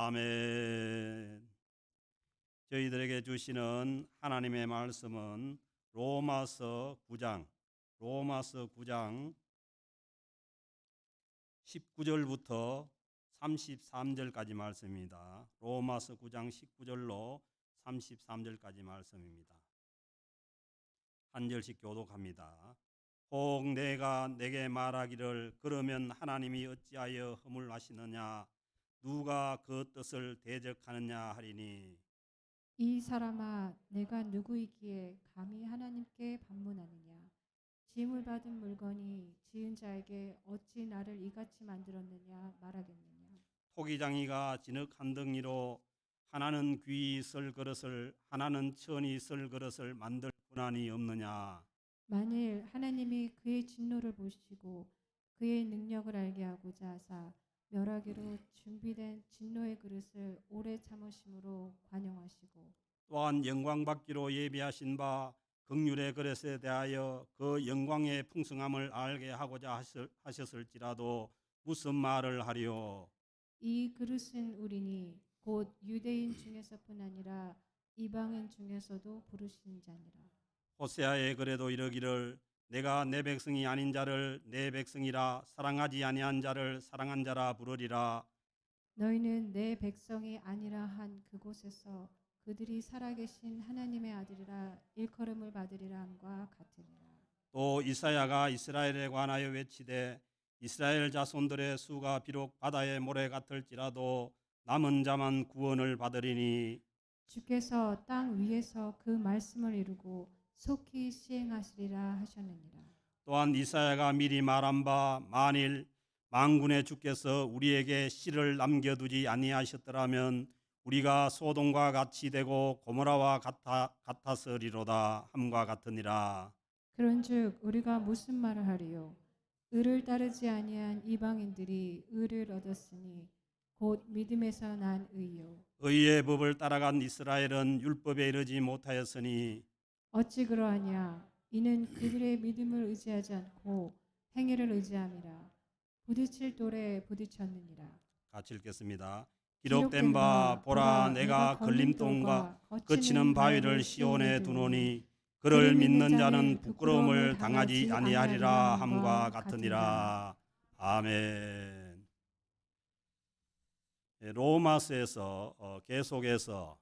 아멘. 저희들에게 주시는 하나님의 말씀은 로마서 9장 19절부터 33절까지 말씀입니다. 로마서 9장 19절로 33절까지 말씀입니다. 한 절씩 교독합니다. 혹 내가 내게 말하기를 그러면 하나님이 어찌하여 허물하시느냐 누가 그 뜻을 대적하느냐 하리니 이 사람아 내가 누구이기에 감히 하나님께 반문하느냐 지음을 받은 물건이 지은 자에게 어찌 나를 이같이 만들었느냐 말하겠느냐. 토기장이가 진흙 한 덩이로 하나는 귀 쓸 그릇을 하나는 천이 쓸 그릇을 만들 권한이 없느냐. 만일 하나님이 그의 진노를 보시고 그의 능력을 알게 하고자 하사 멸하기로 준비된 진노의 그릇을 오래 참으심으로 관용하시고 또한 영광 받기로 예비하신 바 긍휼의 그릇에 대하여 그 영광의 풍성함을 알게 하고자 하셨을지라도 무슨 말을 하리요. 이 그릇은 우리니 곧 유대인 중에서뿐 아니라 이방인 중에서도 부르신 자니라. 호세아에 그래도 이르기를 내가 내 백성이 아닌 자를 내 백성이라 사랑하지 아니한 자를 사랑한 자라 부르리라. 너희는 내 백성이 아니라 한 그곳에서 그들이 살아계신 하나님의 아들이라 일컬음을 받으리라 함과 같으니라. 또 이사야가 이스라엘에 관하여 외치되 이스라엘 자손들의 수가 비록 바다의 모래 같을지라도 남은 자만 구원을 받으리니 주께서 땅 위에서 그 말씀을 이루고 속히 시행하시리라 하셨느니라. 또한 이사야가 미리 말한 바 만일 만군의 주께서 우리에게 씨를 남겨두지 아니하셨더라면 우리가 소돔과 같이 되고 고모라와 같았으리로다 함과 같으니라. 그런즉 우리가 무슨 말을 하리요? 의를 따르지 아니한 이방인들이 의를 얻었으니 곧 믿음에서 난 의요. 의의 법을 따라간 이스라엘은 율법에 이르지 못하였으니 어찌 그러하냐? 이는 그들의 믿음을 의지하지 않고 행위를 의지함이라. 부딪힐 돌에 부딪혔느니라. 같이 읽겠습니다. 기록된 바 보라 내가 걸림돌과 거치는 거치는 바위를 시온에 두노니 그를 믿는 자는 부끄러움을 당하지 아니하리라 함과 같으니라. 아멘. 로마서에서 계속해서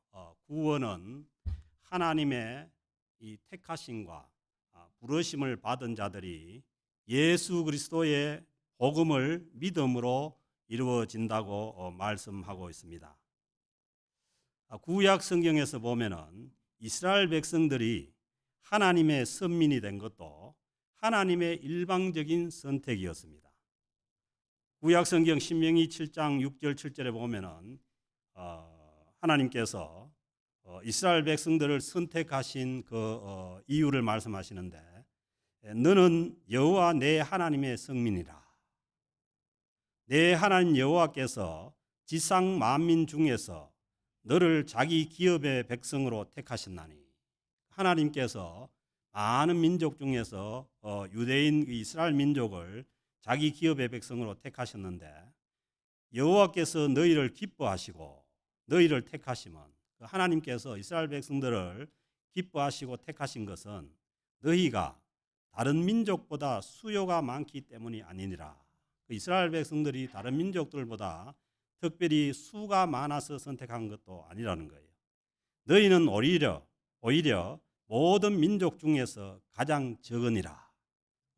구원은 하나님의 이 택하심과 부르심을 받은 자들이 예수 그리스도의 복음을 믿음으로 이루어진다고 말씀하고 있습니다. 구약 성경에서 보면은 이스라엘 백성들이 하나님의 선민이 된 것도 하나님의 일방적인 선택이었습니다. 구약 성경 신명기 7장 6절 7절에 보면은 하나님께서 이스라엘 백성들을 선택하신 그 이유를 말씀하시는데 너는 여호와 내 하나님의 성민이라. 내 하나님 여호와께서 지상 만민 중에서 너를 자기 기업의 백성으로 택하셨나니 하나님께서 많은 민족 중에서 유대인 이스라엘 민족을 자기 기업의 백성으로 택하셨는데 여호와께서 너희를 기뻐하시고 너희를 택하시면 하나님께서 이스라엘 백성들을 기뻐하시고 택하신 것은 너희가 다른 민족보다 수요가 많기 때문이 아니니라. 이스라엘 백성들이 다른 민족들보다 특별히 수가 많아서 선택한 것도 아니라는 거예요. 너희는 오히려 모든 민족 중에서 가장 적으니라.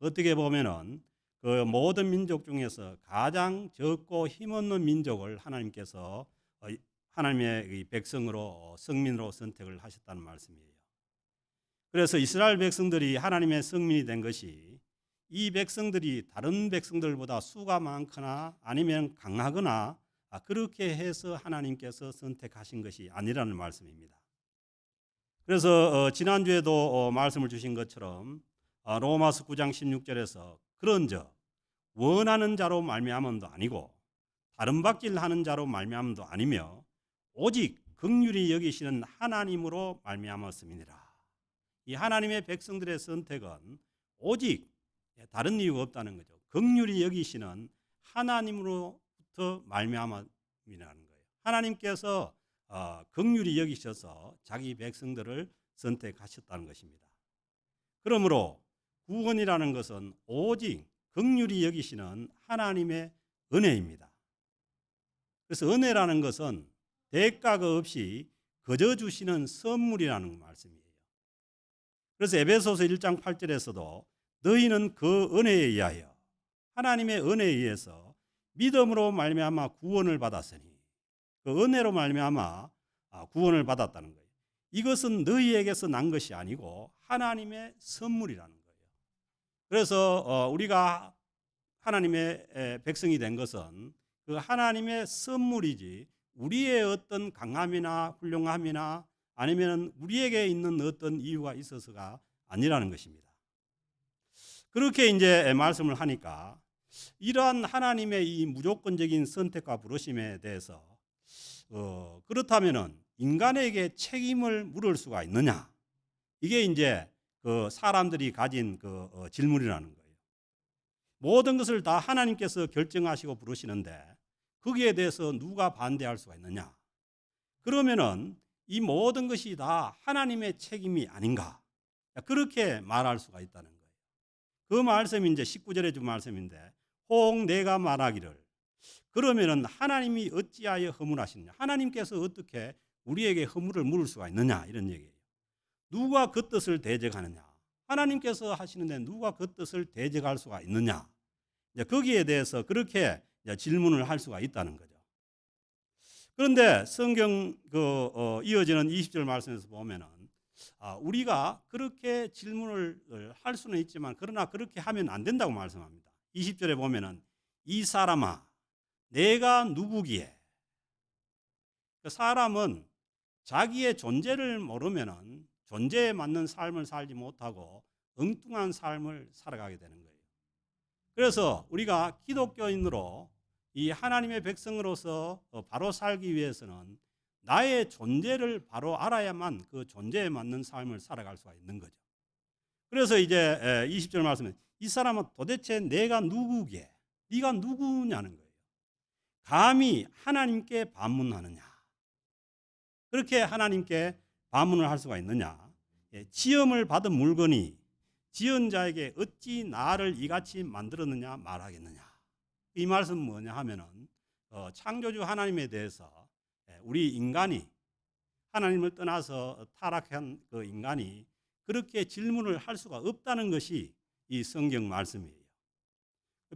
어떻게 보면은 그 모든 민족 중에서 가장 적고 힘없는 민족을 하나님께서 하나님의 백성으로 성민으로 선택을 하셨다는 말씀이에요. 그래서 이스라엘 백성들이 하나님의 성민이 된 것이 이 백성들이 다른 백성들보다 수가 많거나 아니면 강하거나 그렇게 해서 하나님께서 선택하신 것이 아니라는 말씀입니다. 그래서 지난주에도 말씀을 주신 것처럼 로마서 9장 16절에서 그런즉 원하는 자로 말미암음도 아니고 다른 박질하는 자로 말미암음도 아니며 오직 긍휼히 여기시는 하나님으로 말미암았음이니라. 이 하나님의 백성들의 선택은 오직 다른 이유가 없다는 거죠. 긍휼히 여기시는 하나님으로부터 말미암음이라는 거예요. 하나님께서 긍휼히 여기셔서 자기 백성들을 선택하셨다는 것입니다. 그러므로 구원이라는 것은 오직 긍휼히 여기시는 하나님의 은혜입니다. 그래서 은혜라는 것은 대가가 없이 거저 주시는 선물이라는 말씀이에요. 그래서 에베소서 1장 8절에서도 너희는 그 은혜에 의하여 하나님의 은혜에 의해서 믿음으로 말미암아 구원을 받았으니 그 은혜로 말미암아 구원을 받았다는 거예요. 이것은 너희에게서 난 것이 아니고 하나님의 선물이라는 거예요. 그래서 우리가 하나님의 백성이 된 것은 그 하나님의 선물이지 우리의 어떤 강함이나 훌륭함이나 아니면 우리에게 있는 어떤 이유가 있어서가 아니라는 것입니다. 그렇게 이제 말씀을 하니까 이러한 하나님의 이 무조건적인 선택과 부르심에 대해서 그렇다면은 인간에게 책임을 물을 수가 있느냐? 이게 이제 그 사람들이 가진 그 질문이라는 거예요. 모든 것을 다 하나님께서 결정하시고 부르시는데 거기에 대해서 누가 반대할 수가 있느냐? 그러면은 이 모든 것이 다 하나님의 책임이 아닌가? 그렇게 말할 수가 있다는 거예요. 그 말씀이 이제 19절에 준 말씀인데 혹 내가 말하기를 그러면은 하나님이 어찌하여 허물하시느냐? 하나님께서 어떻게 우리에게 허물을 물을 수가 있느냐? 이런 얘기예요. 누가 그 뜻을 대적하느냐? 하나님께서 하시는데 누가 그 뜻을 대적할 수가 있느냐? 이제 거기에 대해서 그렇게 질문을 할 수가 있다는 거죠. 그런데 성경 이어지는 20절 말씀에서 보면은 우리가 그렇게 질문을 할 수는 있지만 그러나 그렇게 하면 안 된다고 말씀합니다. 20절에 보면은 이 사람아 내가 누구기에 그 사람은 자기의 존재를 모르면은 존재에 맞는 삶을 살지 못하고 엉뚱한 삶을 살아가게 되는 거예요. 그래서 우리가 기독교인으로 이 하나님의 백성으로서 바로 살기 위해서는 나의 존재를 바로 알아야만 그 존재에 맞는 삶을 살아갈 수가 있는 거죠. 그래서 이제 20절 말씀에 이 사람은 도대체 내가 누구기에 네가 누구냐는 거예요. 감히 하나님께 반문하느냐? 그렇게 하나님께 반문을 할 수가 있느냐? 지음을 받은 물건이 지은 자에게 어찌 나를 이같이 만들었느냐 말하겠느냐? 이 말씀은 뭐냐 하면은 창조주 하나님에 대해서 우리 인간이 하나님을 떠나서 타락한 그 인간이 그렇게 질문을 할 수가 없다는 것이 이 성경 말씀이에요.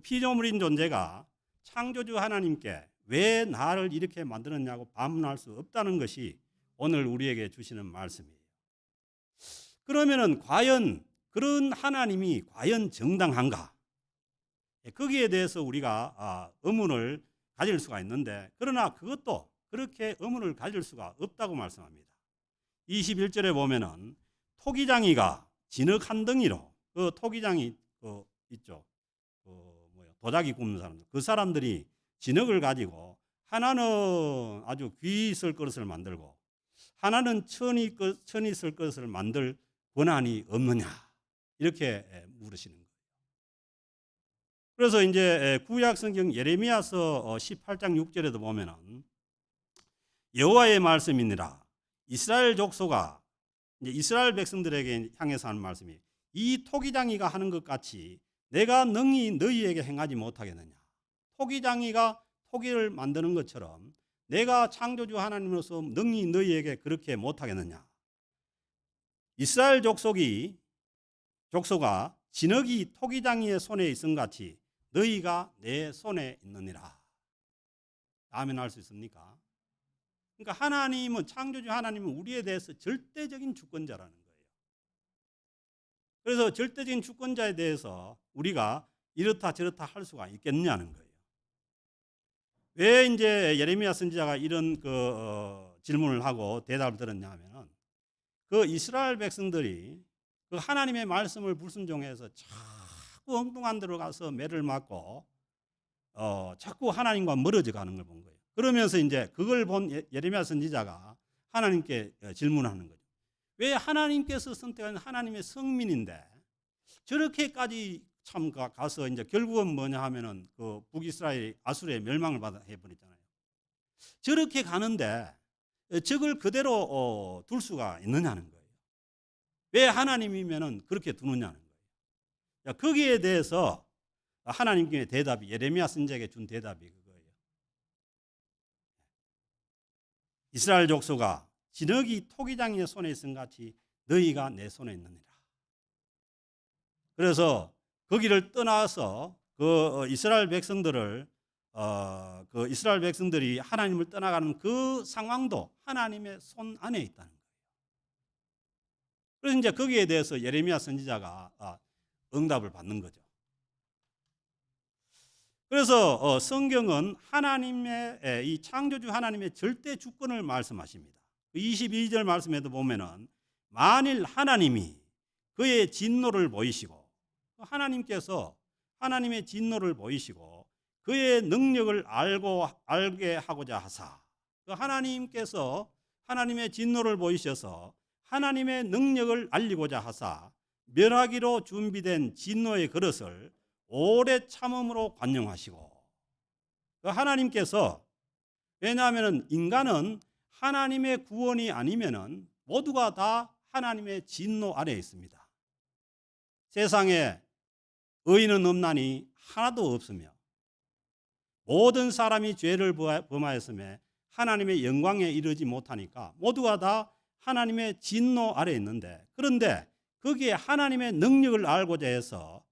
피조물인 존재가 창조주 하나님께 왜 나를 이렇게 만들었냐고 반문할 수 없다는 것이 오늘 우리에게 주시는 말씀이에요. 그러면은 과연 그런 하나님이 과연 정당한가? 거기에 대해서 우리가 의문을 가질 수가 있는데 그러나 그것도 그렇게 의문을 가질 수가 없다고 말씀합니다. 21절에 보면은 토기장이가 진흙 한 덩이로 그 토기장이 있죠. 도자기 굽는 사람들. 그 사람들이 진흙을 가지고 하나는 아주 귀 쓸 그릇을 만들고 하나는 천이 쓸 그릇을 만들 권한이 없느냐? 이렇게 물으시는 거예요. 그래서 이제 구약 성경 예레미야서 18장 6절에도 보면은 여호와의 말씀이니라 이스라엘 족속아 이제 이스라엘 백성들에게 향해서 하는 말씀이 이 토기장이가 하는 것 같이 내가 능히 너희에게 행하지 못하겠느냐. 토기장이가 토기를 만드는 것처럼 내가 창조주 하나님으로서 능히 너희에게 그렇게 못하겠느냐. 이스라엘 족속아 진흙이 토기장이의 손에 있음 같이 너희가 내 손에 있느니라. 아멘 할 수 있습니까? 그러니까 하나님은 창조주 하나님은 우리에 대해서 절대적인 주권자라는 거예요. 그래서 절대적인 주권자에 대해서 우리가 이렇다 저렇다 할 수가 있겠냐는 거예요. 왜 이제 예레미야 선지자가 이런 질문을 하고 대답을 들었냐 하면은 그 이스라엘 백성들이 그 하나님의 말씀을 불순종해서 자꾸 엉뚱한 데로 가서 매를 맞고 자꾸 하나님과 멀어져 가는 걸 본 거예요. 그러면서 이제 그걸 본 예레미야 선지자가 하나님께 질문하는 거죠. 왜 하나님께서 선택한 하나님의 성민인데 저렇게까지 참 가서 이제 결국은 뭐냐 하면은 그 북이스라엘 아수르의 멸망을 받아 해버렸잖아요. 저렇게 가는데 저걸 그대로 둘 수가 있느냐는 거예요. 왜 하나님이면은 그렇게 두느냐는 거예요. 자, 거기에 대해서 하나님께 대답이, 예레미야 선지자에게 준 대답이 그거예요. 이스라엘 족속아, 진흙이 토기장의 손에 있은 같이 너희가 내 손에 있느니라. 그래서 거기를 떠나서 그 이스라엘 백성들을 그 이스라엘 백성들이 하나님을 떠나가는 그 상황도 하나님의 손 안에 있다는 거예요. 그래서 이제 거기에 대해서 예레미야 선지자가 응답을 받는 거죠. 그래서 성경은 하나님의 이 창조주 하나님의 절대 주권을 말씀하십니다. 22절 말씀에도 보면은 만일 하나님이 그의 진노를 보이시고, 하나님께서 하나님의 진노를 보이시고 그의 능력을 알게 하고자 하사, 하나님께서 하나님의 진노를 보이셔서 하나님의 능력을 알리고자 하사 멸하기로 준비된 진노의 그릇을 오래 참음으로 관용하시고, 하나님께서, 왜냐하면 인간은 하나님의 구원이 아니면은 모두가 다 하나님의 진노 아래에 있습니다. 세상에 의인은 없나니 하나도 없으며 모든 사람이 죄를 범하였으며 하나님의 영광에 이르지 못하니까 모두가 다 하나님의 진노 아래에 있는데, 그런데 거기에 하나님의 능력을 알고자 해서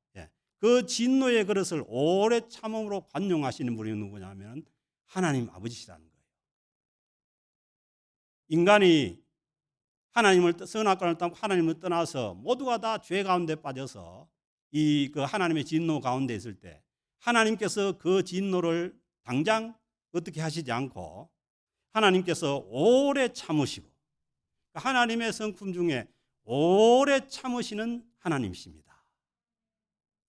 그 진노의 그릇을 오래 참음으로 관용하시는 분이 누구냐면 하나님 아버지시라는 거예요. 인간이 하나님을 선악과를 따고 하나님을 떠나서 모두가 다 죄 가운데 빠져서 그 하나님의 진노 가운데 있을 때 하나님께서 그 진노를 당장 어떻게 하시지 않고 하나님께서 오래 참으시고, 하나님의 성품 중에 오래 참으시는 하나님이십니다.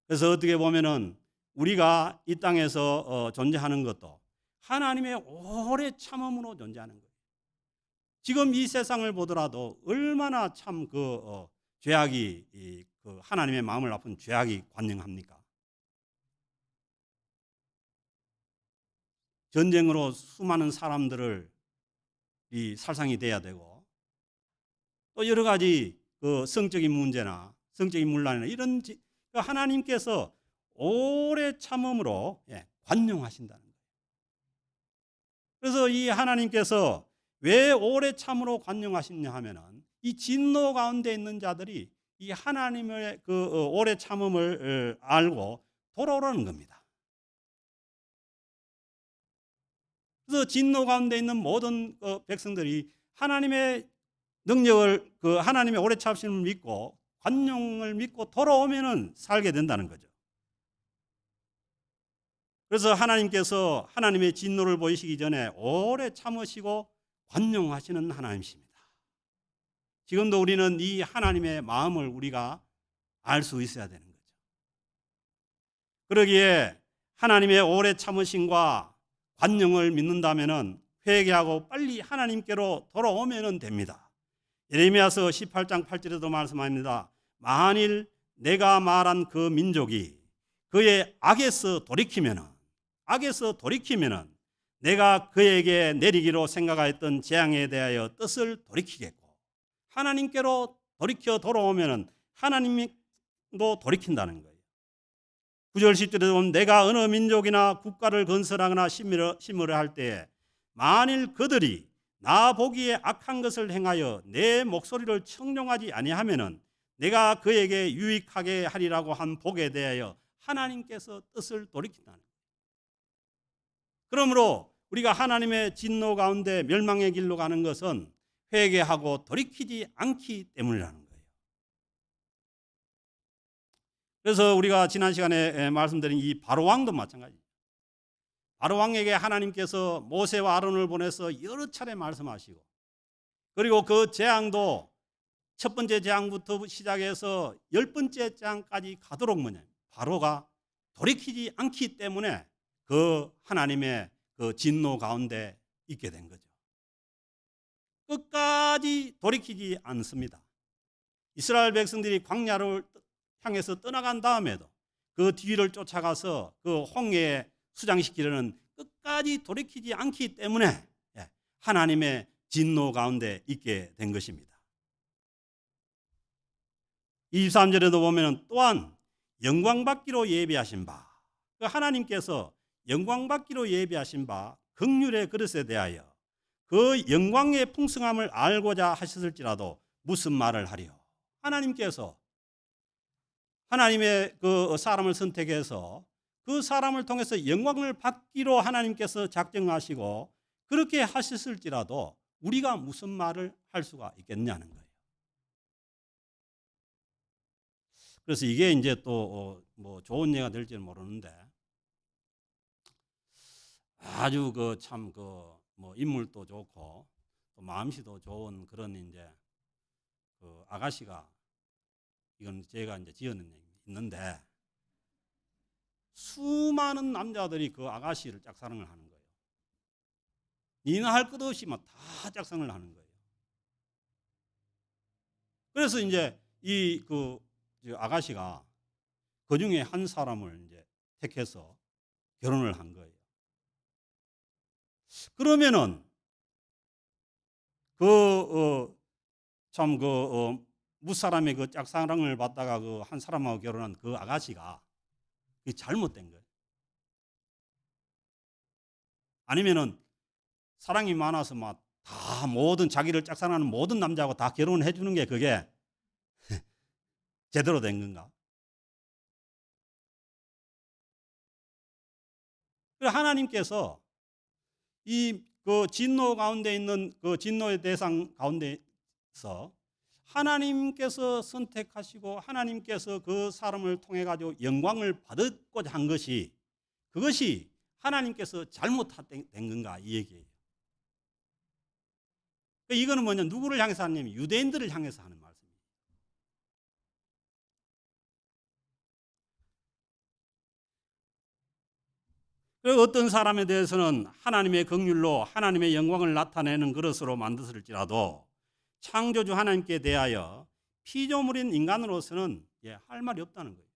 그래서 어떻게 보면은 우리가 이 땅에서 존재하는 것도 하나님의 오래 참음으로 존재하는 거예요. 지금 이 세상을 보더라도 얼마나 참 죄악이, 그 하나님의 마음을 아픈 죄악이 관영합니까? 전쟁으로 수많은 사람들을 살상이 돼야 되고, 또 여러 가지 그 성적인 문제나 성적인 문란이나 이런 하나님께서 오래 참음으로 관용하신다는 거예요. 그래서 이 하나님께서 왜 오래 참으로 관용하시냐 하면은 이 진노 가운데 있는 자들이 이 하나님의 그 오래 참음을 알고 돌아오라는 겁니다. 그래서 진노 가운데 있는 모든 백성들이 하나님의 능력을, 그 하나님의 오래 참으심을 믿고 관용을 믿고 돌아오면은 살게 된다는 거죠. 그래서 하나님께서 하나님의 진노를 보이시기 전에 오래 참으시고 관용하시는 하나님이십니다. 지금도 우리는 이 하나님의 마음을 우리가 알 수 있어야 되는 거죠. 그러기에 하나님의 오래 참으심과 관용을 믿는다면은 회개하고 빨리 하나님께로 돌아오면 됩니다. 예레미야서 18장 8절에도 말씀합니다. 만일 내가 말한 그 민족이 그의 악에서 돌이키면은 내가 그에게 내리기로 생각하였던 재앙에 대하여 뜻을 돌이키겠고, 하나님께로 돌이켜 돌아오면은 하나님도 돌이킨다는 거예요. 9절 10절에 보면 내가 어느 민족이나 국가를 건설하거나 심으려 할 때에 만일 그들이 나 보기에 악한 것을 행하여 내 목소리를 청종하지 아니하면은 내가 그에게 유익하게 하리라고 한 복에 대하여 하나님께서 뜻을 돌이킨다는 거예요. 그러므로 우리가 하나님의 진노 가운데 멸망의 길로 가는 것은 회개하고 돌이키지 않기 때문이라는 거예요. 그래서 우리가 지난 시간에 말씀드린 이 바로왕도 마찬가지입니다. 바로왕에게 하나님께서 모세와 아론을 보내서 여러 차례 말씀하시고, 그리고 그 재앙도 첫 번째 재앙부터 시작해서 10번째 재앙까지 가도록 바로가 돌이키지 않기 때문에 그 하나님의 그 진노 가운데 있게 된 거죠. 끝까지 돌이키지 않습니다. 이스라엘 백성들이 광야를 향해서 떠나간 다음에도 그 뒤를 쫓아가서 그 홍해에 수장시키려는 끝까지 돌이키지 않기 때문에 하나님의 진노 가운데 있게 된 것입니다. 23절에도 보면 또한 영광받기로 예비하신 바, 하나님께서 영광받기로 예비하신 바 긍휼의 그릇에 대하여 그 영광의 풍성함을 알고자 하셨을지라도 무슨 말을 하리요. 하나님께서 하나님의 그 사람을 선택해서 그 사람을 통해서 영광을 받기로 하나님께서 작정하시고 그렇게 하셨을지라도 우리가 무슨 말을 할 수가 있겠냐는 거예요. 그래서 이게 이제 또 뭐 좋은 예가 될지는 모르는데 아주 그 참 그 뭐 인물도 좋고 또 마음씨도 좋은 그런 이제 그 아가씨가, 이건 제가 이제 지어낸 얘기인데 있는데, 수많은 남자들이 그 아가씨를 짝사랑을 하는 거예요. 니나 할 것 없이 막 다 짝사랑을 하는 거예요. 그래서 이제 이 그 아가씨가 그 중에 한 사람을 이제 택해서 결혼을 한 거예요. 그러면은 참 무사람의 그 짝사랑을 받다가 그 한 사람하고 결혼한 그 아가씨가 그게 잘못된 거예요. 아니면은 사랑이 많아서 막 다 모든 자기를 짝사랑하는 모든 남자하고 다 결혼해 주는 게 그게 제대로 된 건가? 하나님께서 이 그 진노 가운데 있는 그 진노의 대상 가운데서 하나님께서 선택하시고 하나님께서 그 사람을 통해 가지고 영광을 받고자 한 것이, 그것이 하나님께서 잘못된 건가 이 얘기예요. 이거는 뭐냐, 누구를 향해서 하냐면 유대인들을 향해서 하는 말씀이에요. 그리고 어떤 사람에 대해서는 하나님의 긍휼로 하나님의 영광을 나타내는 그릇으로 만들었을지라도 창조주 하나님께 대하여 피조물인 인간으로서는 할 말이 없다는 거예요.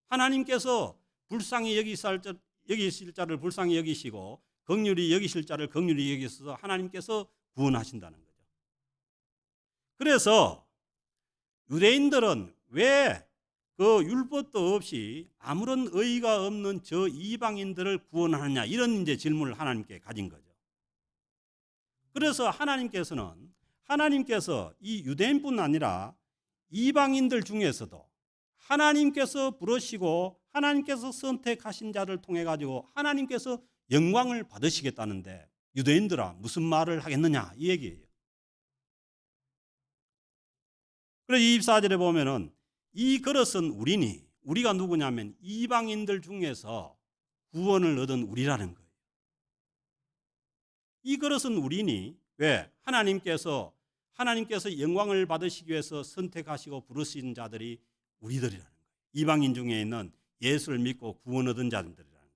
하나님께서 불쌍히 여기실 자를 불쌍히 여기시고 긍휼히 여기실 자를 긍휼히 여기셔서 하나님께서 구원하신다는 거죠. 그래서 유대인들은 왜 그 율법도 없이 아무런 의의가 없는 저 이방인들을 구원하느냐, 이런 이제 질문을 하나님께 가진 거죠. 그래서 하나님께서 이 유대인뿐 아니라 이방인들 중에서도 하나님께서 부르시고 하나님께서 선택하신 자를 통해 가지고 하나님께서 영광을 받으시겠다는데 유대인들아 무슨 말을 하겠느냐 이 얘기예요. 그래서 24절에 보면은 이 그릇은 우리니, 우리가 누구냐면 이방인들 중에서 구원을 얻은 우리라는 거예요. 이 그릇은 우리니, 왜? 하나님께서 영광을 받으시기 위해서 선택하시고 부르신 자들이 우리들이라는 거예요. 이방인 중에 있는 예수를 믿고 구원 얻은 자들이라는 거예요.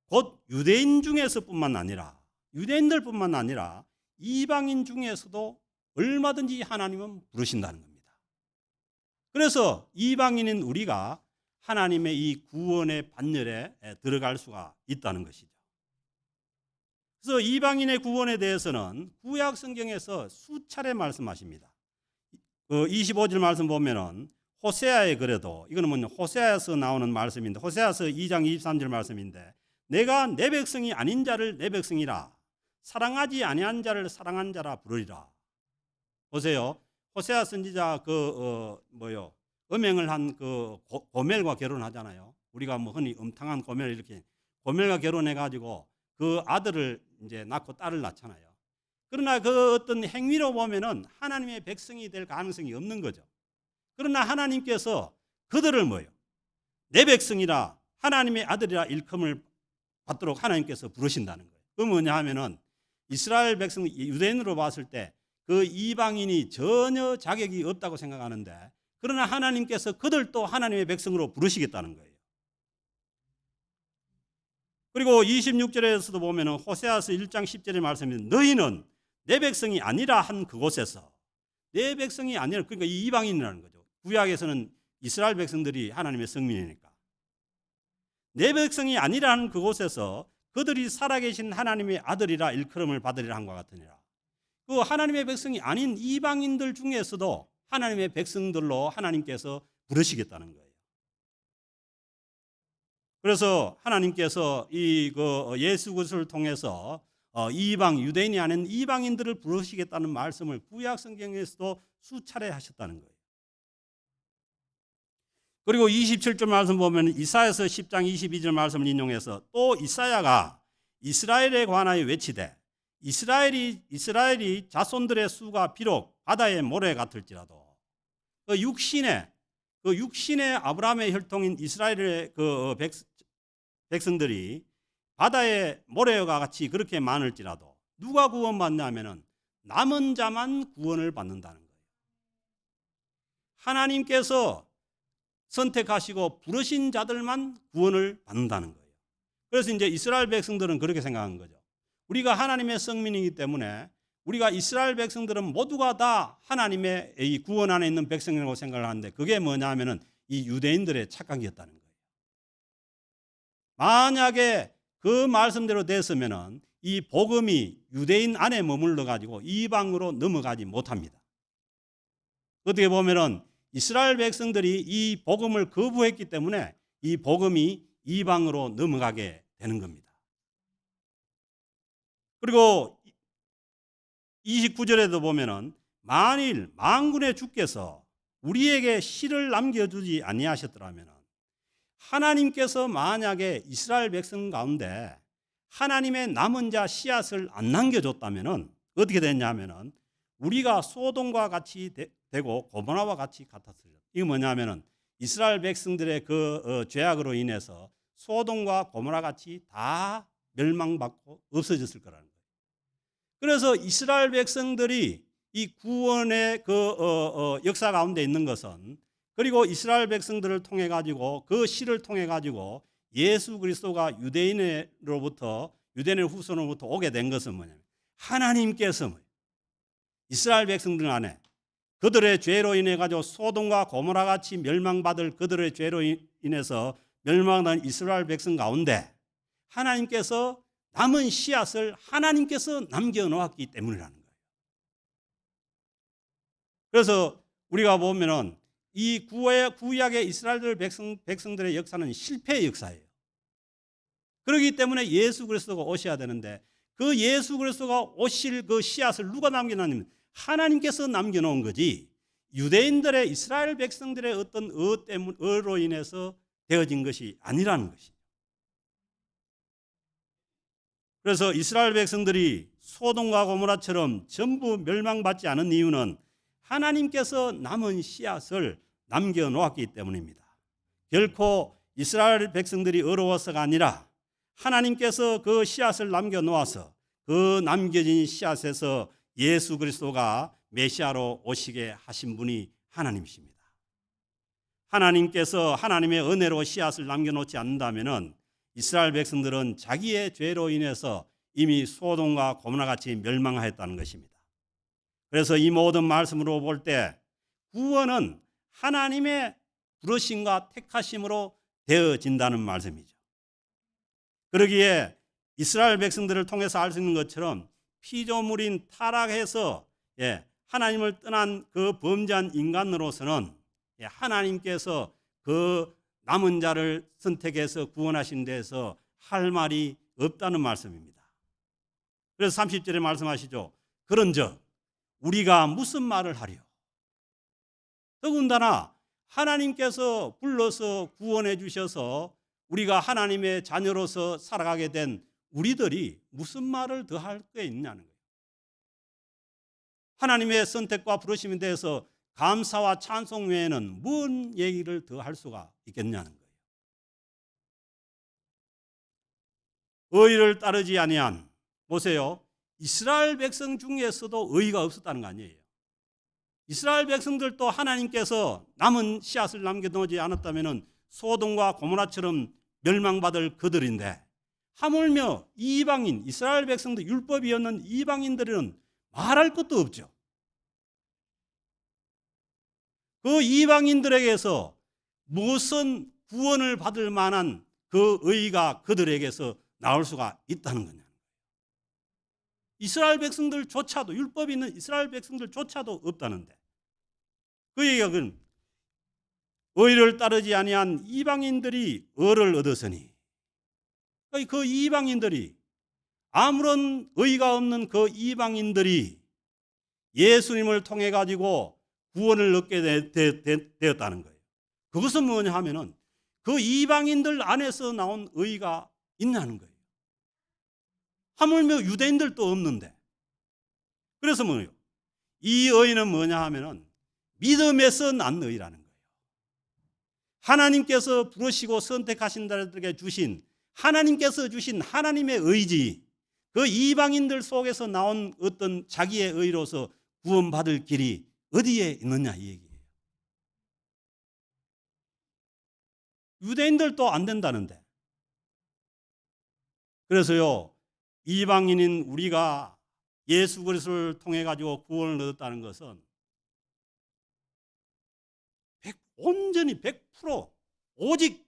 곧 유대인 중에서뿐만 아니라, 유대인들뿐만 아니라 이방인 중에서도 얼마든지 하나님은 부르신다는 겁니다. 그래서 이방인인 우리가 하나님의 이 구원의 반열에 들어갈 수가 있다는 것이죠. 그래서 이방인의 구원에 대해서는 구약 성경에서 수차례 말씀하십니다. 25절 말씀 보면은 호세아의 글에도, 이거는 뭐냐, 호세아에서 나오는 말씀인데, 호세아서 2장 23절 말씀인데, 내가 내 백성이 아닌 자를 내 백성이라, 사랑하지 아니한 자를 사랑한 자라 부르리라. 보세요. 호세아 선지자 음행을 한 그 고멜과 결혼하잖아요. 우리가 뭐 흔히 음탕한 고멜, 이렇게 고멜과 결혼해 가지고 그 아들을 이제 낳고 딸을 낳잖아요. 그러나 그 어떤 행위로 보면은 하나님의 백성이 될 가능성이 없는 거죠. 그러나 하나님께서 그들을 내 백성이라 하나님의 아들이라 일컬음을 받도록 하나님께서 부르신다는 거예요. 그 뭐냐 하면은 이스라엘 백성, 유대인으로 봤을 때 그 이방인이 전혀 자격이 없다고 생각하는데, 그러나 하나님께서 그들도 하나님의 백성으로 부르시겠다는 거예요. 그리고 26절에서도 보면은 호세아서 1장 10절의 말씀입니다. 너희는 내 백성이 아니라 한 그곳에서, 내 백성이 아니라, 그러니까 이 이방인이라는 거죠. 구약에서는 이스라엘 백성들이 하나님의 성민이니까. 내 백성이 아니라 한 그곳에서 그들이 살아계신 하나님의 아들이라 일컬음을 받으리라 한과 같으니라. 그 하나님의 백성이 아닌 이방인들 중에서도 하나님의 백성들로 하나님께서 부르시겠다는 거예요. 그래서 하나님께서 이 예수 그리스도를 통해서 이방 유대인이 아닌 이방인들을 부르시겠다는 말씀을 구약 성경에서도 수차례 하셨다는 거예요. 그리고 27절 말씀 보면 이사야서 10장 22절 말씀을 인용해서 또 이사야가 이스라엘에 관하여 외치되 이스라엘이 자손들의 수가 비록 바다의 모래 같을지라도 그 육신의 아브라함의 혈통인 이스라엘의 백성들이 바다의 모래와 같이 그렇게 많을지라도 누가 구원받냐면은 남은 자만 구원을 받는다는 거예요. 하나님께서 선택하시고 부르신 자들만 구원을 받는다는 거예요. 그래서 이제 이스라엘 백성들은 그렇게 생각한 거죠. 우리가 하나님의 성민이기 때문에 우리가 이스라엘 백성들은 모두가 다 하나님의 이 구원 안에 있는 백성이라고 생각을 하는데 그게 뭐냐면은 이 유대인들의 착각이었다는 거예요. 만약에 그 말씀대로 됐으면은 이 복음이 유대인 안에 머물러 가지고 이방으로 넘어가지 못합니다. 어떻게 보면은 이스라엘 백성들이 이 복음을 거부했기 때문에 이 복음이 이방으로 넘어가게 되는 겁니다. 그리고 29절에도 보면은 만일 만군의 주께서 우리에게 씨를 남겨주지 아니하셨더라면 하나님께서 만약에 이스라엘 백성 가운데 하나님의 남은 자 씨앗을 안 남겨줬다면 어떻게 됐냐면은 우리가 소돔과 같이 되고 고모라와 같이 같았어요. 이게 뭐냐면은 이스라엘 백성들의 죄악으로 인해서 소돔과 고모라 같이 다 멸망받고 없어졌을 거라는 거예요. 그래서 이스라엘 백성들이 이 구원의 역사 가운데 있는 것은 그리고 이스라엘 백성들을 통해 가지고 그 씨를 통해 가지고 예수 그리스도가 유대인의 후손으로부터 오게 된 것은 뭐냐면 하나님께서 이스라엘 백성들 안에 그들의 죄로 인해 가지고 소돔과 고모라 같이 멸망받을 그들의 죄로 인해서 멸망한 이스라엘 백성 가운데 하나님께서 남은 씨앗을 하나님께서 남겨놓았기 때문이라는 거예요. 그래서 우리가 보면은 이 구약의 이스라엘 백성들의 역사는 실패의 역사예요. 그렇기 때문에 예수 그리스도가 오셔야 되는데 그 예수 그리스도가 오실 그 씨앗을 누가 남겨놨냐면 하나님께서 남겨놓은 거지 유대인들의 이스라엘 백성들의 어떤 의로 인해서 되어진 것이 아니라는 것이죠. 그래서 이스라엘 백성들이 소돔과 고모라처럼 전부 멸망받지 않은 이유는 하나님께서 남은 씨앗을 남겨놓았기 때문입니다. 결코 이스라엘 백성들이 어려워서가 아니라 하나님께서 그 씨앗을 남겨놓아서 그 남겨진 씨앗에서 예수 그리스도가 메시아로 오시게 하신 분이 하나님이십니다. 하나님께서 하나님의 은혜로 씨앗을 남겨놓지 않는다면 이스라엘 백성들은 자기의 죄로 인해서 이미 소돔과 고모라 같이 멸망하였다는 것입니다. 그래서 이 모든 말씀으로 볼 때 구원은 하나님의 부르심과 택하심으로 되어진다는 말씀이죠. 그러기에 이스라엘 백성들을 통해서 알 수 있는 것처럼 피조물인 타락해서 하나님을 떠난 그 범죄한 인간으로서는 하나님께서 그 남은 자를 선택해서 구원하신 데에서 할 말이 없다는 말씀입니다. 그래서 30절에 말씀하시죠. 그런즉 우리가 무슨 말을 하리요? 더군다나 하나님께서 불러서 구원해 주셔서 우리가 하나님의 자녀로서 살아가게 된 우리들이 무슨 말을 더 할 게 있냐는 거예요. 하나님의 선택과 부르심에 대해서 감사와 찬송 외에는 뭔 얘기를 더 할 수가 있겠냐는 거예요. 의를 따르지 아니한, 보세요, 이스라엘 백성 중에서도 의가 없었다는 거 아니에요. 이스라엘 백성들도 하나님께서 남은 씨앗을 남겨놓지 않았다면 소돔과 고모라처럼 멸망받을 그들인데 하물며 이방인, 이스라엘 백성들 율법이 없는 이방인들은 말할 것도 없죠. 그 이방인들에게서 무슨 구원을 받을 만한 그 의가 그들에게서 나올 수가 있다는 거냐. 이스라엘 백성들조차도, 율법이 있는 이스라엘 백성들조차도 없다는데, 그 얘기가 의를 따르지 아니한 이방인들이 의를 얻었으니, 그 이방인들이, 아무런 의가 없는 그 이방인들이 예수님을 통해 가지고 구원을 얻게 되었다는 거예요. 그것은 뭐냐 하면은 그 이방인들 안에서 나온 의가 있냐는 거예요. 하물며 유대인들도 없는데. 그래서 뭐예요? 이 의는 뭐냐 하면은 믿음에서 난 의라는 거예요. 하나님께서 부르시고 선택하신 자들에게 주신, 하나님께서 주신 하나님의 의지, 그 이방인들 속에서 나온 어떤 자기의 의로서 구원받을 길이 어디에 있느냐, 이 얘기예요. 유대인들도 안 된다는데. 그래서요, 이방인인 우리가 예수 그리스도를 통해 가지고 구원을 얻었다는 것은 온전히 100% 오직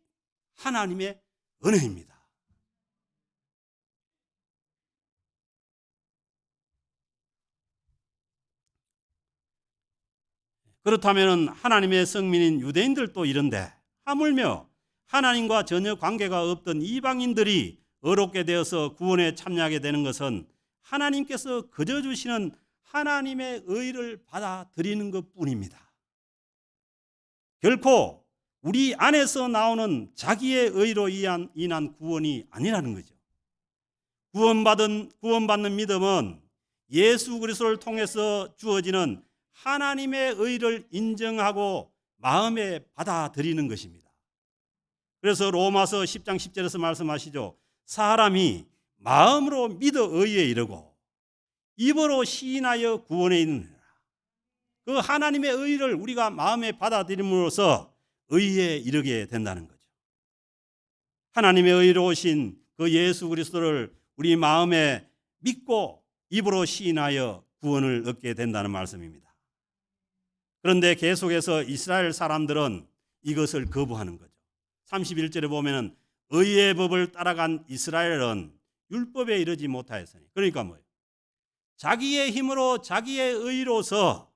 하나님의 은혜입니다. 그렇다면 하나님의 성민인 유대인들도 이런데, 하물며 하나님과 전혀 관계가 없던 이방인들이 의롭게 되어서 구원에 참여하게 되는 것은 하나님께서 거저 주시는 하나님의 의를 받아들이는 것뿐입니다. 결코 우리 안에서 나오는 자기의 의로 인한 구원이 아니라는 거죠. 구원받는 믿음은 예수 그리스도를 통해서 주어지는 하나님의 의를 인정하고 마음에 받아들이는 것입니다. 그래서 로마서 10장 10절에서 말씀하시죠. 사람이 마음으로 믿어 의에 이르고 입으로 시인하여 구원에 이르느니라. 그 하나님의 의를 우리가 마음에 받아들임으로써 의에 이르게 된다는 거죠. 하나님의 의로우신 그 예수 그리스도를 우리 마음에 믿고 입으로 시인하여 구원을 얻게 된다는 말씀입니다. 그런데 계속해서 이스라엘 사람들은 이것을 거부하는 거죠. 31절에 보면은 의의 법을 따라간 이스라엘은 율법에 이르지 못하였으니, 그러니까 뭐예요? 자기의 힘으로 자기의 의로서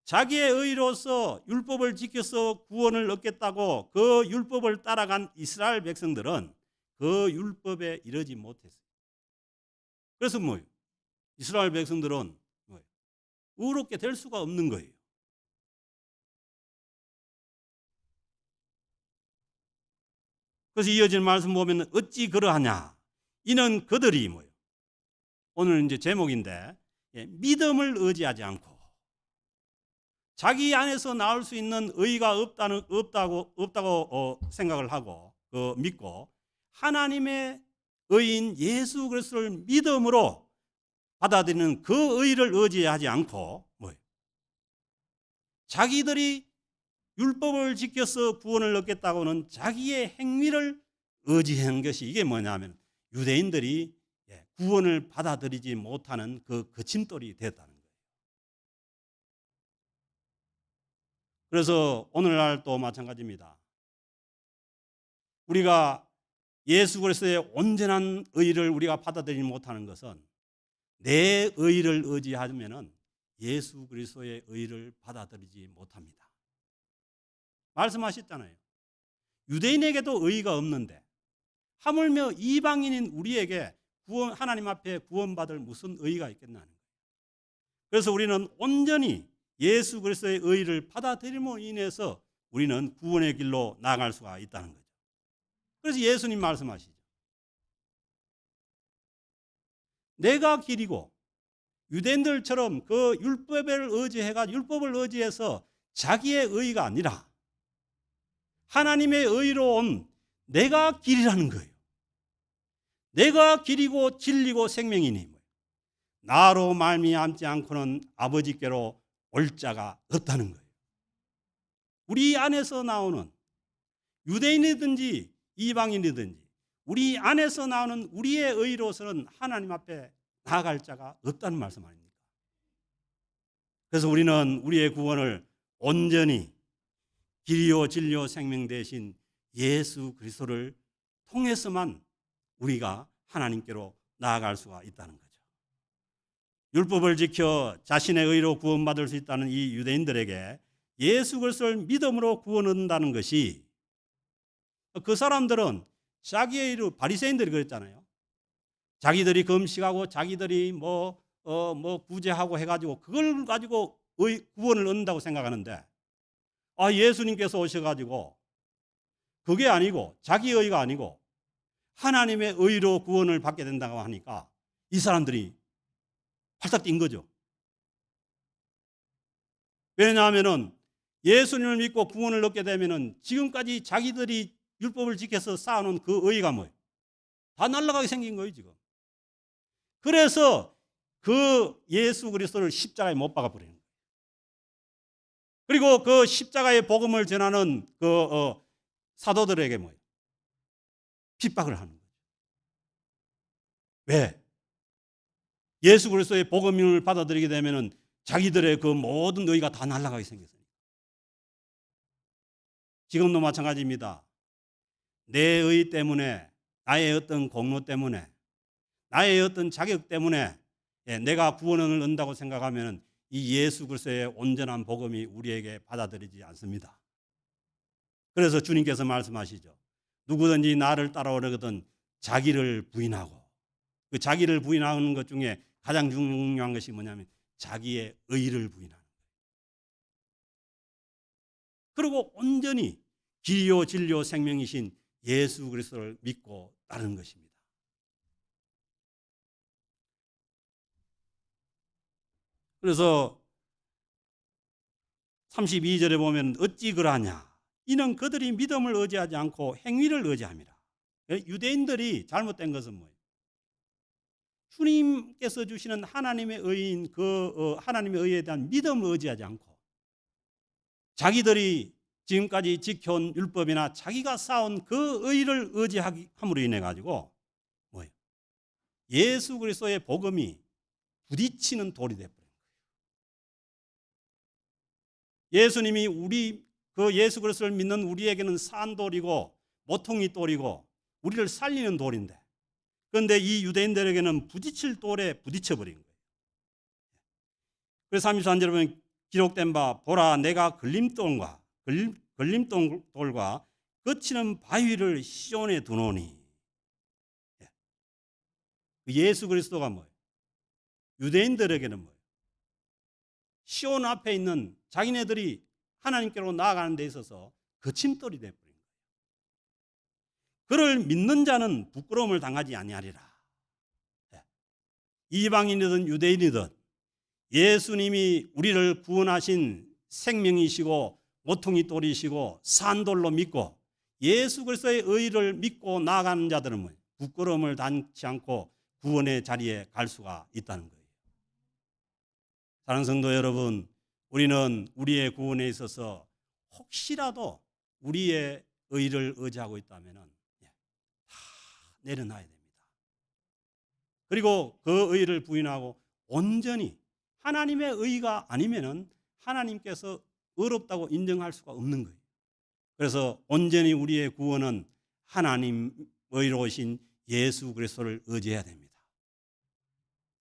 자기의 의로서 율법을 지켜서 구원을 얻겠다고 그 율법을 따라간 이스라엘 백성들은 그 율법에 이르지 못했어요. 그래서 뭐예요? 이스라엘 백성들은 뭐예요? 의롭게 될 수가 없는 거예요. 그래서 이어지는 말씀 보면 어찌 그러하냐? 이는 그들이 뭐예요? 오늘 이제 제목인데, 믿음을 의지하지 않고 자기 안에서 나올 수 있는 의가 없다고 생각을 하고 믿고 하나님의 의인 예수 그리스도를 믿음으로 받아들이는 그 의를 의지하지 않고 뭐예요? 자기들이 율법을 지켜서 구원을 얻겠다고는 자기의 행위를 의지한 것이, 이게 뭐냐면 유대인들이 구원을 받아들이지 못하는 그 거침돌이 됐다는 거예요. 그래서 오늘날 또 마찬가지입니다. 우리가 예수 그리스도의 온전한 의를 우리가 받아들이지 못하는 것은 내 의를 의지하면은 예수 그리스도의 의를 받아들이지 못합니다. 말씀하셨잖아요. 유대인에게도 의가 없는데 하물며 이방인인 우리에게 하나님 앞에 구원받을 무슨 의가 있겠나 하는 거예요. 그래서 우리는 온전히 예수 그리스도의 의를 받아들임으로 인해서 우리는 구원의 길로 나아갈 수가 있다는 거죠. 그래서 예수님 말씀하시죠. 내가 길이고, 유대인들처럼 그 율법을 의지해서 자기의 의가 아니라 하나님의 의로 온 내가 길이라는 거예요. 내가 길이고 진리고 생명이니 나로 말미암지 않고는 아버지께로 올 자가 없다는 거예요. 우리 안에서 나오는, 유대인이든지 이방인이든지 우리 안에서 나오는 우리의 의로서는 하나님 앞에 나아갈 자가 없다는 말씀 아닙니까? 그래서 우리는 우리의 구원을 온전히 길이요 진리요 생명 되신 예수 그리스도를 통해서만 우리가 하나님께로 나아갈 수가 있다는 거죠. 율법을 지켜 자신의 의로 구원받을 수 있다는 이 유대인들에게 예수 그리스도를 믿음으로 구원 얻는다는 것이, 그 사람들은 자기의 의로, 바리새인들이 그랬잖아요. 자기들이 금식하고 자기들이 뭐 구제하고 해가지고 그걸 가지고 구원을 얻는다고 생각하는데, 예수님께서 오셔가지고 그게 아니고, 자기 의가 아니고 하나님의 의로 구원을 받게 된다고 하니까 이 사람들이 팔딱 뛴 거죠. 왜냐하면은 예수님을 믿고 구원을 얻게 되면은 지금까지 자기들이 율법을 지켜서 쌓아놓은 그 의가 뭐예요? 다 날아가게 생긴 거예요, 지금. 그래서 그 예수 그리스도를 십자가에 못 박아 버리는 거예요. 그리고 그 십자가의 복음을 전하는 그 사도들에게 뭐예요? 핍박을 하는 거죠. 왜? 예수 그리스도의 복음을 받아들이게 되면은 자기들의 그 모든 의가 다 날아가게 생겼어요. 지금도 마찬가지입니다. 내 의 때문에, 나의 어떤 공로 때문에, 나의 어떤 자격 때문에 내가 구원을 얻는다고 생각하면 이 예수 그리스도의 온전한 복음이 우리에게 받아들이지 않습니다. 그래서 주님께서 말씀하시죠. 누구든지 나를 따라오려거든 자기를 부인하고, 그 자기를 부인하는 것 중에 가장 중요한 것이 뭐냐면 자기의 의를 부인하는 거예요. 그리고 온전히 길이요 진리요 생명이신 예수 그리스도를 믿고 따르는 것입니다. 그래서 32절에 보면 어찌 그러하냐, 이는 그들이 믿음을 의지하지 않고 행위를 의지함이라. 유대인들이 잘못된 것은 뭐예요? 주님께서 주시는 하나님의 의인, 하나님의 의에 대한 믿음을 의지하지 않고 자기들이 지금까지 지켜온 율법이나 자기가 쌓은 그 의를 의지함으로 인해 가지고 뭐예요? 예수 그리스도의 복음이 부딪히는 돌이 되어버린 거예요. 예수님이 그 예수 그리스도를 믿는 우리에게는 산 돌이고 모퉁이 돌이고 우리를 살리는 돌인데, 그런데 이 유대인들에게는 부딪힐 돌에 부딪혀버린 거예요. 그래서 33절에 보면 기록된 바 보라 내가 걸림돌과 거치는 바위를 시온에 두노니. 예수 그리스도가 뭐예요? 유대인들에게는 뭐예요? 시온 앞에 있는 자기네들이 하나님께로 나아가는 데 있어서 거침돌이 되어버린 거예요. 그를 믿는 자는 부끄러움을 당하지 아니하리라. 이방인이든 유대인이든 예수님이 우리를 구원하신 생명이시고 모퉁이 돌이시고 산돌로 믿고 예수 그리스도의 의를 믿고 나아가는 자들은 뭐예요? 부끄러움을 당치 않고 구원의 자리에 갈 수가 있다는 거예요. 사랑하는 성도 여러분, 우리는 우리의 구원에 있어서 혹시라도 우리의 의를 의지하고 있다면 다 내려놔야 됩니다. 그리고 그 의를 부인하고 온전히 하나님의 의가 아니면 하나님께서 의롭다고 인정할 수가 없는 거예요. 그래서 온전히 우리의 구원은 하나님 의로우신 예수 그리스도를 의지해야 됩니다.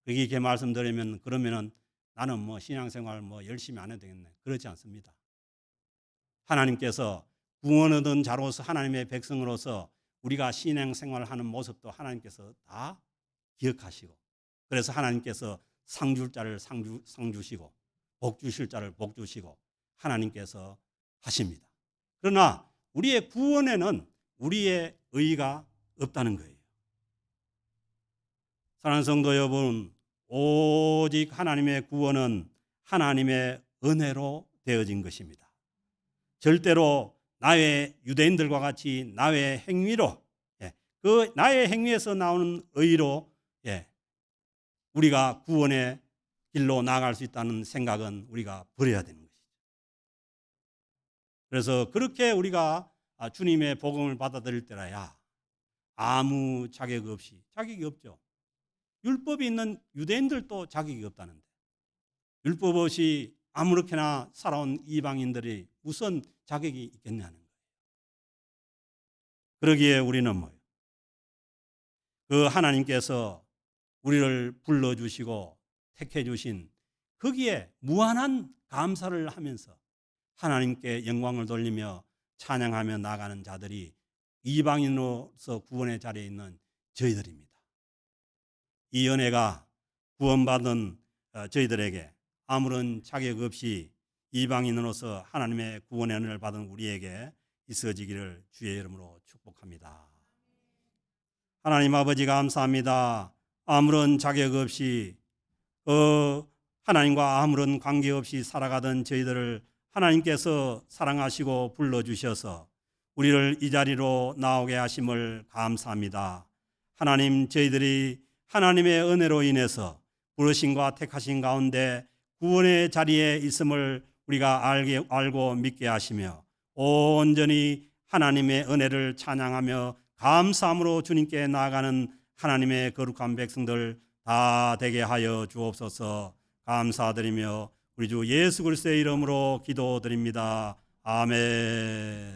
이렇게 말씀드리면 그러면은 나는 뭐 신앙생활 열심히 안 해도 되겠네. 그렇지 않습니다. 하나님께서 구원 얻은 자로서 하나님의 백성으로서 우리가 신앙생활을 하는 모습도 하나님께서 다 기억하시고, 그래서 하나님께서 상 줄 자를 상 주시고 복 주실 자를 복 주시고 하나님께서 하십니다. 그러나 우리의 구원에는 우리의 의가 없다는 거예요. 사랑하는 성도 여러분, 오직 하나님의 구원은 하나님의 은혜로 되어진 것입니다. 절대로 나의 유대인들과 같이 나의 행위로, 그 나의 행위에서 나오는 의로 우리가 구원의 길로 나아갈 수 있다는 생각은 우리가 버려야 되는 것이죠. 그래서 그렇게 우리가 주님의 복음을 받아들일 때라야 아무 자격 없이, 자격이 없죠. 율법이 있는 유대인들도 자격이 없다는데 율법 없이 아무렇게나 살아온 이방인들이 무슨 자격이 있겠냐는 거예요. 그러기에 우리는 뭐예요? 그 하나님께서 우리를 불러주시고 택해주신 거기에 무한한 감사를 하면서 하나님께 영광을 돌리며 찬양하며 나가는 자들이 이방인으로서 구원의 자리에 있는 저희들입니다. 이 은혜가 구원받은 저희들에게 아무런 자격 없이 이방인으로서 하나님의 구원의 은혜를 받은 우리에게 있어지기를 주의 이름으로 축복합니다. 하나님 아버지 감사합니다. 아무런 자격 없이 하나님과 아무런 관계없이 살아가던 저희들을 하나님께서 사랑하시고 불러주셔서 우리를 이 자리로 나오게 하심을 감사합니다. 하나님, 저희들이 하나님의 은혜로 인해서 부르심과 택하신 가운데 구원의 자리에 있음을 우리가 알고 믿게 하시며 온전히 하나님의 은혜를 찬양하며 감사함으로 주님께 나아가는 하나님의 거룩한 백성들 다 되게 하여 주옵소서. 감사드리며 우리 주 예수 그리스도의 이름으로 기도드립니다. 아멘.